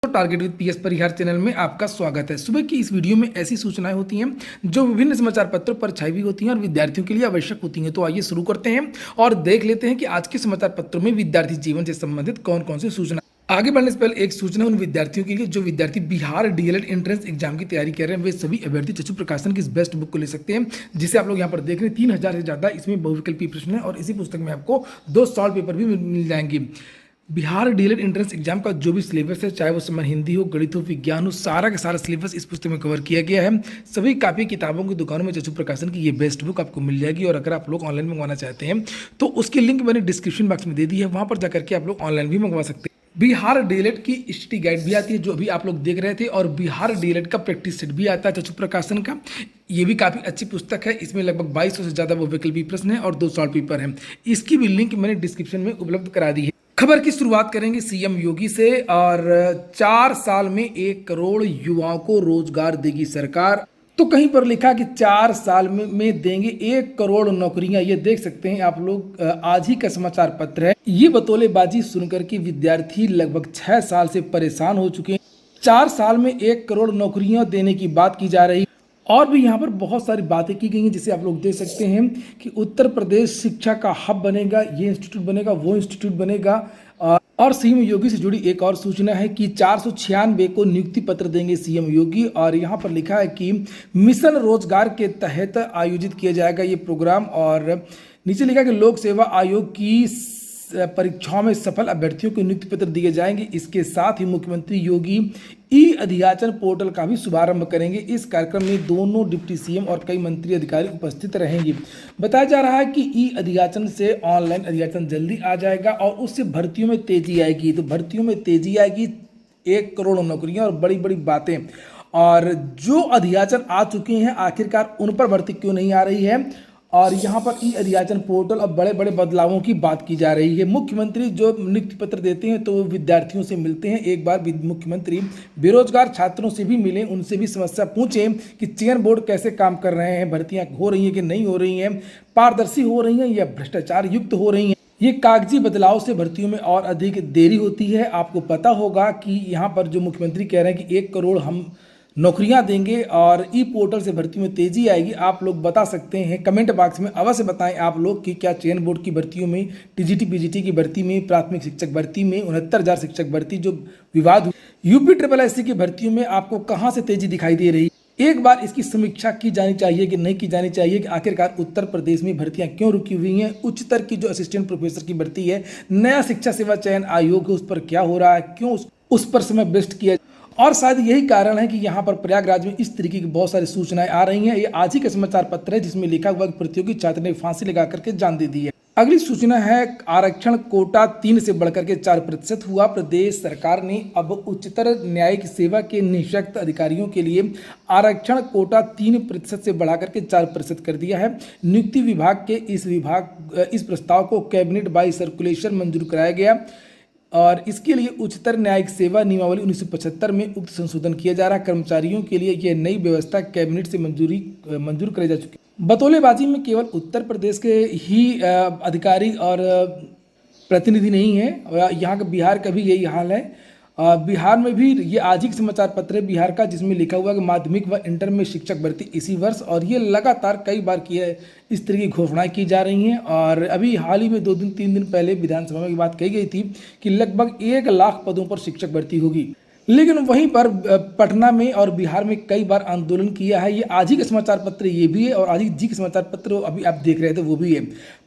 Target with PS Parihar channel में आपका स्वागत है। सुबह की इस वीडियो में ऐसी सूचनाएं होती हैं जो विभिन्न समाचार पत्रों पर छाई हुई होती हैं और विद्यार्थियों के लिए आवश्यक होती हैं। तो आइए शुरू करते हैं और देख लेते हैं कि आज के समाचार पत्रों में विद्यार्थी जीवन से संबंधित कौन कौन सी सूचना। आगे बढ़ने से पहले एक सूचना उन विद्यार्थियों के लिए जो विद्यार्थी बिहार डीएलएड एंट्रेंस एग्जाम की तैयारी कर रहे हैं। वे सभी अभ्यर्थी चक्षु प्रकाशन की इस बेस्ट बुक को ले सकते हैं, जिसे आप लोग यहाँ पर देख रहे हैं। 3000 से ज्यादा इसमें बहुविकल्पी प्रश्न है और इसी पुस्तक में आपको 2 सॉल्व पेपर भी मिल जाएंगे। बिहार डीएलएड एंट्रेंस एग्जाम का जो भी सिलेबस है, चाहे वो समय हिंदी हो, गणित हो, विज्ञान हो, सारा का सारा सिलेबस इस पुस्तक में कवर किया गया है। सभी कापी किताबों की दुकानों में चक्षु प्रकाशन की ये बेस्ट बुक आपको मिल जाएगी। और अगर आप लोग ऑनलाइन मंगवाना चाहते हैं तो उसकी लिंक मैंने डिस्क्रिप्शन बॉक्स में दे दी है, वहां पर जाकर के आप लोग ऑनलाइन भी मंगवा सकते हैं। बिहार डीएलएड की स्टडी गाइड भी आती है जो अभी आप लोग देख रहे थे, और बिहार डीएलएड का प्रैक्टिस सेट भी आता है चक्षु प्रकाशन का। ये भी काफ़ी अच्छी पुस्तक है। इसमें लगभग 2200 से ज़्यादा वो विकल्पी प्रश्न है और 2 सॉल्व पेपर हैं। इसकी भी लिंक मैंने डिस्क्रिप्शन में उपलब्ध करा दी है। खबर की शुरुआत करेंगे सीएम योगी से। और 4 साल में 1 करोड़ युवाओं को रोजगार देगी सरकार। तो कहीं पर लिखा कि 4 साल में देंगे 1 करोड़ नौकरियां। ये देख सकते हैं आप लोग, आज ही का समाचार पत्र है। ये बतौलेबाजी सुनकर के विद्यार्थी लगभग 6 साल से परेशान हो चुके हैं। 4 साल में 1 करोड़ नौकरियां देने की बात की जा रही। और भी यहाँ पर बहुत सारी बातें की गई हैं, जिसे आप लोग देख सकते हैं कि उत्तर प्रदेश शिक्षा का हब बनेगा, ये इंस्टीट्यूट बनेगा, वो इंस्टीट्यूट बनेगा। और सीएम योगी से जुड़ी एक और सूचना है कि 496 को नियुक्ति पत्र देंगे सीएम योगी। और यहाँ पर लिखा है कि मिशन रोजगार के तहत आयोजित किया जाएगा ये प्रोग्राम। और नीचे लिखा है कि लोक सेवा आयोग की परीक्षाओं में सफल अभ्यर्थियों को नियुक्ति पत्र दिए जाएंगे। इसके साथ ही मुख्यमंत्री योगी ई अधियाचन पोर्टल का भी शुभारंभ करेंगे। इस कार्यक्रम में दोनों डिप्टी सीएम और कई मंत्री अधिकारी उपस्थित रहेंगे। बताया जा रहा है कि ई अधियाचन से ऑनलाइन अधियाचन जल्दी आ जाएगा और उससे भर्तियों में तेजी आएगी। तो भर्तियों में तेजी आएगी, 1 करोड़ नौकरियां और बड़ी बड़ी बातें। और जो अधियाचन आ चुके हैं आखिरकार उन पर भर्ती क्यों नहीं आ रही है। और यहाँ पर ई अधियाचन पोर्टल और बड़े बड़े बदलावों की बात की जा रही है। मुख्यमंत्री जो नियुक्ति पत्र देते हैं तो वो विद्यार्थियों से मिलते हैं। एक बार मुख्यमंत्री बेरोजगार छात्रों से भी मिलें, उनसे भी समस्या पूछें कि चयन बोर्ड कैसे काम कर रहे हैं, भर्तियां हो रही हैं कि नहीं हो रही हैं, पारदर्शी हो रही हैं या भ्रष्टाचार युक्त हो रही हैं। ये कागजी बदलाव से भर्तियों में और अधिक देरी होती है। आपको पता होगा कि यहाँ पर जो मुख्यमंत्री कह रहे हैं कि 1 करोड़ हम नौकरियां देंगे और ई पोर्टल से भर्ती में तेजी आएगी। आप लोग बता सकते हैं, कमेंट बॉक्स में अवश्य बताएं आप लोग कि क्या चयन बोर्ड की भर्तियों में, टीजीटी पीजीटी की भर्ती में, प्राथमिक शिक्षक भर्ती में 69,000 शिक्षक भर्ती जो विवाद यूपी SSSC की भर्तियों में आपको कहां से तेजी दिखाई दे रही। एक बार इसकी समीक्षा की जानी चाहिए कि नहीं की जानी चाहिए कि आखिरकार उत्तर प्रदेश में भर्तियां क्यों रुकी हुई हैं। उच्चतर की जो असिस्टेंट प्रोफेसर की भर्ती है, नया शिक्षा सेवा चयन आयोग है, उस पर क्या हो रहा है, क्यों उस पर समय वेस्ट किया। और शायद यही कारण है कि यहाँ पर प्रयागराज में इस तरीके की बहुत सारी सूचनाएं आ रही हैं। ये आज ही का समाचार पत्र है जिसमें लिखा हुआ प्रतियोगी छात्र ने फांसी लगा करके जान दे दी है। अगली सूचना है, आरक्षण कोटा 3 से बढ़कर के 4% हुआ। प्रदेश सरकार ने अब उच्चतर न्यायिक सेवा के निःशक्त अधिकारियों के लिए आरक्षण कोटा 3% से बढ़ाकर के 4% कर दिया है। नियुक्ति विभाग के इस प्रस्ताव को कैबिनेट बाई सर्कुलेशन मंजूर कराया गया। और इसके लिए उच्चतर न्यायिक सेवा नियमावली 1975 में उक्त संशोधन किया जा रहा है। कर्मचारियों के लिए यह नई व्यवस्था कैबिनेट से मंजूर कराई जा चुकी है। बतौलेबाजी में केवल उत्तर प्रदेश के ही अधिकारी और प्रतिनिधि नहीं है, यहाँ का बिहार का भी यही हाल है। बिहार में भी ये आज ही समाचार पत्र है बिहार का, जिसमें लिखा हुआ है कि माध्यमिक व इंटर में शिक्षक भर्ती इसी वर्ष। और ये लगातार कई बार किया इस तरह की घोषणाएं की जा रही हैं। और अभी हाल ही में 2-3 दिन पहले विधानसभा में बात कही गई थी कि लगभग 1 लाख पदों पर शिक्षक भर्ती होगी। लेकिन वहीं पर पटना में और बिहार में कई बार आंदोलन किया है। ये आज ही का समाचार पत्र ये भी है और आज ही जी के समाचार पत्र अभी आप देख रहे थे वो भी है।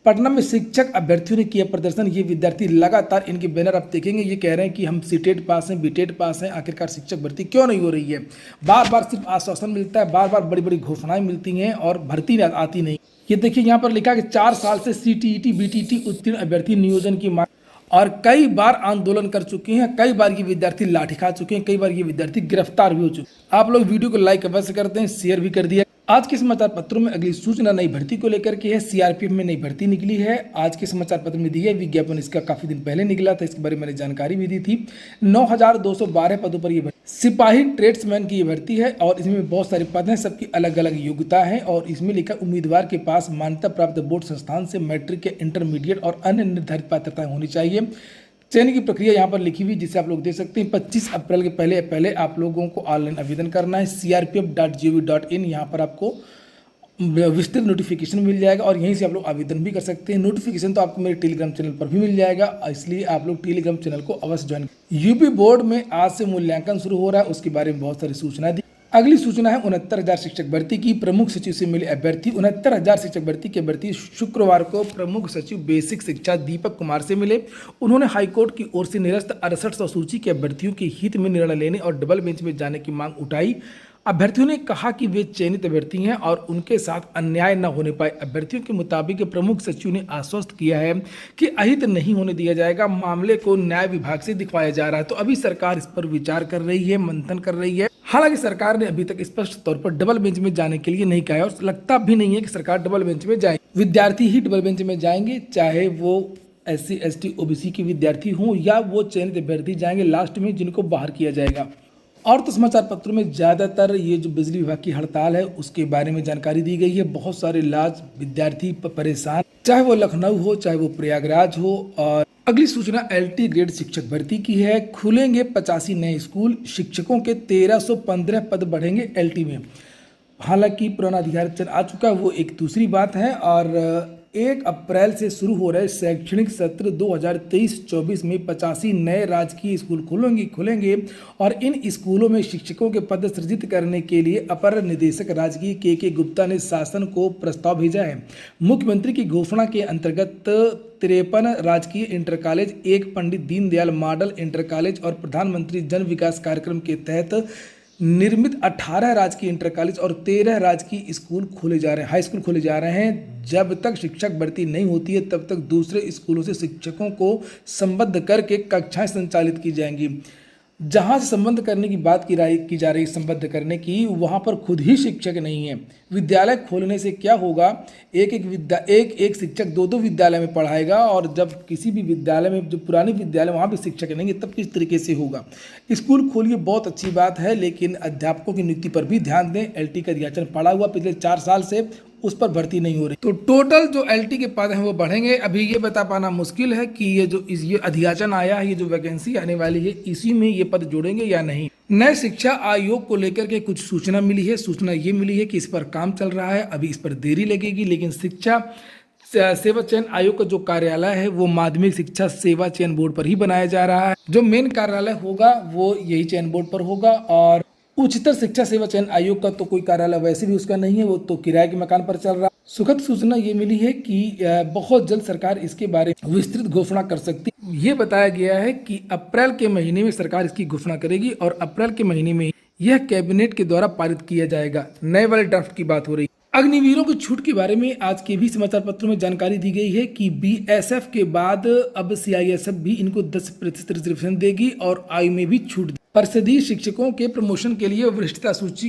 पटना में शिक्षक अभ्यर्थियों ने किया प्रदर्शन। ये विद्यार्थी लगातार, इनके बैनर आप देखेंगे, ये कह रहे हैं कि हम सीटेट पास हैं, बीटेट पास हैं, आखिरकार शिक्षक भर्ती क्यों नहीं हो रही है। बार बार सिर्फ आश्वासन मिलता है, बार बार बड़ी बड़ी घोषणाएं मिलती हैं और भर्ती आती नहीं। ये देखिए यहाँ पर लिखा कि 4 साल से सीटीईटी बीटीटी उत्तीर्ण अभ्यर्थी नियोजन की मांग। और कई बार आंदोलन कर चुके हैं, कई बार ये विद्यार्थी लाठी खा चुके हैं, कई बार ये विद्यार्थी गिरफ्तार भी हो चुके हैं। आप लोग वीडियो को लाइक अवश्य करते हैं, शेयर भी कर दिया। आज के समाचार पत्रों में अगली सूचना नई भर्ती को लेकर के है। सीआरपीएफ में नई भर्ती निकली है। आज के समाचार पत्र में दी है विज्ञापन, इसका काफी दिन पहले निकला था, इसके बारे में मैंने जानकारी भी दी थी। 9,212 पदों पर यह सिपाही ट्रेड्समैन की ये भर्ती है और इसमें बहुत सारे पद हैं, सबकी अलग अलग योग्यता है। और इसमें लिखा उम्मीदवार के पास मान्यता प्राप्त बोर्ड संस्थान से मैट्रिक या इंटरमीडिएट और अन्य निर्धारित पात्रताएं होनी चाहिए। चयन की प्रक्रिया यहाँ पर लिखी हुई जिसे आप लोग देख सकते हैं। 25 अप्रैल के पहले पहले आप लोगों को ऑनलाइन आवेदन करना है। crpf.gov.in यहाँ पर आपको विस्तृत नोटिफिकेशन मिल जाएगा और यहीं से आप लोग आवेदन भी कर सकते हैं। नोटिफिकेशन तो आपको मेरे टेलीग्राम चैनल पर भी मिल जाएगा, इसलिए आप लोग टेलीग्राम चैनल को अवश्य ज्वाइन। यूपी बोर्ड में आज से मूल्यांकन शुरू हो रहा है, उसके बारे में बहुत सारी सूचना दी। अगली सूचना है 69,000 शिक्षक भर्ती की। प्रमुख सचिव से मिले अभ्यर्थी। 69,000 शिक्षक भर्ती के अभ्यर्थी शुक्रवार को प्रमुख सचिव बेसिक शिक्षा दीपक कुमार से मिले। उन्होंने हाईकोर्ट की ओर से निरस्त 6800 सूची के अभ्यर्थियों के हित में निर्णय लेने और डबल बेंच में जाने की मांग उठाई। अभ्यर्थियों ने कहा कि वे चयनित अभ्यर्थी हैं और उनके साथ अन्याय न होने पाए। अभ्यर्थियों के मुताबिक प्रमुख सचिव ने आश्वस्त किया है कि अहित नहीं होने दिया जाएगा। मामले को न्याय विभाग से दिखवाया जा रहा है। तो अभी सरकार इस पर विचार कर रही है, मंथन कर रही है। हालांकि सरकार ने अभी तक स्पष्ट तौर पर डबल बेंच में जाने के लिए नहीं कहा है और लगता भी नहीं है कि सरकार डबल बेंच में जाए। विद्यार्थी ही डबल बेंच में जाएंगे, चाहे वो SC ST OBC के विद्यार्थी हों या वो चयनित अभ्यर्थी जाएंगे लास्ट में जिनको बाहर किया जाएगा। और तो समाचार पत्रों में ज़्यादातर ये जो बिजली विभाग की हड़ताल है उसके बारे में जानकारी दी गई है। बहुत सारे लाज विद्यार्थी परेशान, चाहे वो लखनऊ हो चाहे वो प्रयागराज हो। और अगली सूचना LT ग्रेड शिक्षक भर्ती की है। खुलेंगे 85 नए स्कूल, शिक्षकों के 1315 पद बढ़ेंगे LT में। हालांकि पुराना अधिसूचना आ चुका है, वो एक दूसरी बात है। और 1 अप्रैल से शुरू हो रहे शैक्षणिक सत्र 2023-24 में 85 नए राजकीय स्कूल खुलेंगे और इन स्कूलों में शिक्षकों के पद सृजित करने के लिए अपर निदेशक राजकीय के गुप्ता ने शासन को प्रस्ताव भेजा है। मुख्यमंत्री की घोषणा के अंतर्गत 53 राजकीय inter college, 1 Pandit Deendayal model inter college और प्रधानमंत्री जन विकास कार्यक्रम के तहत निर्मित 18 राजकीय इंटर कॉलेज और 13 राजकीय स्कूल खोले जा रहे हैं, हाई स्कूल खोले जा रहे हैं। जब तक शिक्षक भर्ती नहीं होती है तब तक दूसरे स्कूलों से शिक्षकों को संबद्ध करके कक्षाएं संचालित की जाएंगी। जहां से संबद्ध करने की बात की जा रही है, संबद्ध करने की, वहां पर खुद ही शिक्षक नहीं है। विद्यालय खोलने से क्या होगा, एक शिक्षक 2 विद्यालय में पढ़ाएगा और जब किसी भी विद्यालय में, जो पुराने विद्यालय वहाँ भी शिक्षक नहीं है, तब किस तरीके से होगा। स्कूल खोलिए, बहुत अच्छी बात है, लेकिन अध्यापकों की नियुक्ति पर भी ध्यान दें। LT का अधिसूचना पड़ा हुआ पिछले 4 साल से, उस पर भर्ती नहीं हो रही। तो टोटल जो LT के पद हैं वो बढ़ेंगे। अभी ये बता पाना मुश्किल है कि ये अधिसूचना आया है, ये जो वैकेंसी आने वाली है, इसी में ये पद जोड़ेंगे या नहीं। नए शिक्षा आयोग को लेकर के कुछ सूचना मिली है। सूचना ये मिली है कि इस पर काम चल रहा है, अभी इस पर देरी लगेगी, लेकिन शिक्षा सेवा चयन आयोग का जो कार्यालय है वो माध्यमिक शिक्षा सेवा चयन बोर्ड पर ही बनाया जा रहा है। जो मेन कार्यालय होगा वो यही चयन बोर्ड पर होगा। और उच्चतर शिक्षा सेवा चयन आयोग का तो कोई कार्यालय वैसे भी उसका नहीं है, वो तो किराए के मकान पर चल रहा है। सुखद सूचना ये मिली है कि बहुत जल्द सरकार इसके बारे में विस्तृत घोषणा कर सकती है। ये बताया गया है कि अप्रैल के महीने में सरकार इसकी घोषणा करेगी और अप्रैल के महीने में यह कैबिनेट के द्वारा पारित किया जाएगा। नए वाले ड्राफ्ट की बात हो रही है। अग्निवीरों की छूट के बारे में आज के भी समाचार पत्रों में जानकारी दी गई है कि BSF के बाद अब CISF भी इनको 10% रिजर्वेशन देगी और आयु में भी छूट। परिषदीय शिक्षकों के प्रमोशन के लिए वरिष्ठता सूची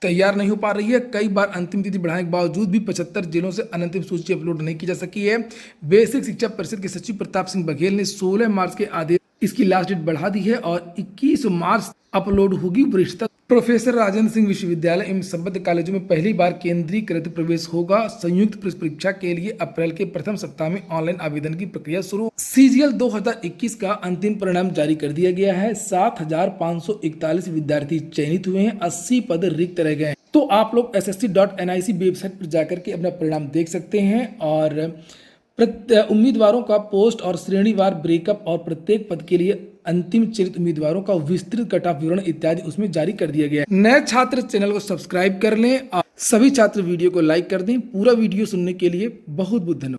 तैयार नहीं हो पा रही है। कई बार अंतिम तिथि बढ़ाने के बावजूद भी 75 जिलों से अंतिम सूची अपलोड नहीं की जा सकी है। बेसिक शिक्षा परिषद के सचिव प्रताप सिंह बघेल ने 16 मार्च के आदेश इसकी लास्ट डेट बढ़ा दी है और 21 मार्च अपलोड होगी वरिष्ठता। प्रोफेसर राजेंद्र सिंह विश्वविद्यालय एवं संबद्ध कॉलेजों में पहली बार केंद्रीकृत प्रवेश होगा। संयुक्त परीक्षा के लिए अप्रैल के प्रथम सप्ताह में ऑनलाइन आवेदन की प्रक्रिया शुरू। CGL 2021 का अंतिम परिणाम जारी कर दिया गया है। 7,541 विद्यार्थी चयनित हुए हैं, 80 पद रिक्त रह गए। तो आप लोग SSC.NIC वेबसाइट पर जाकर के अपना परिणाम देख सकते हैं और उम्मीदवारों का पोस्ट और श्रेणीवार ब्रेकअप और प्रत्येक पद के लिए अंतिम चयनित उम्मीदवारों का विस्तृत कट ऑफ विवरण इत्यादि उसमें जारी कर दिया गया है। नए छात्र चैनल को सब्सक्राइब कर लें और सभी छात्र वीडियो को लाइक कर दें। पूरा वीडियो सुनने के लिए बहुत बहुत धन्यवाद।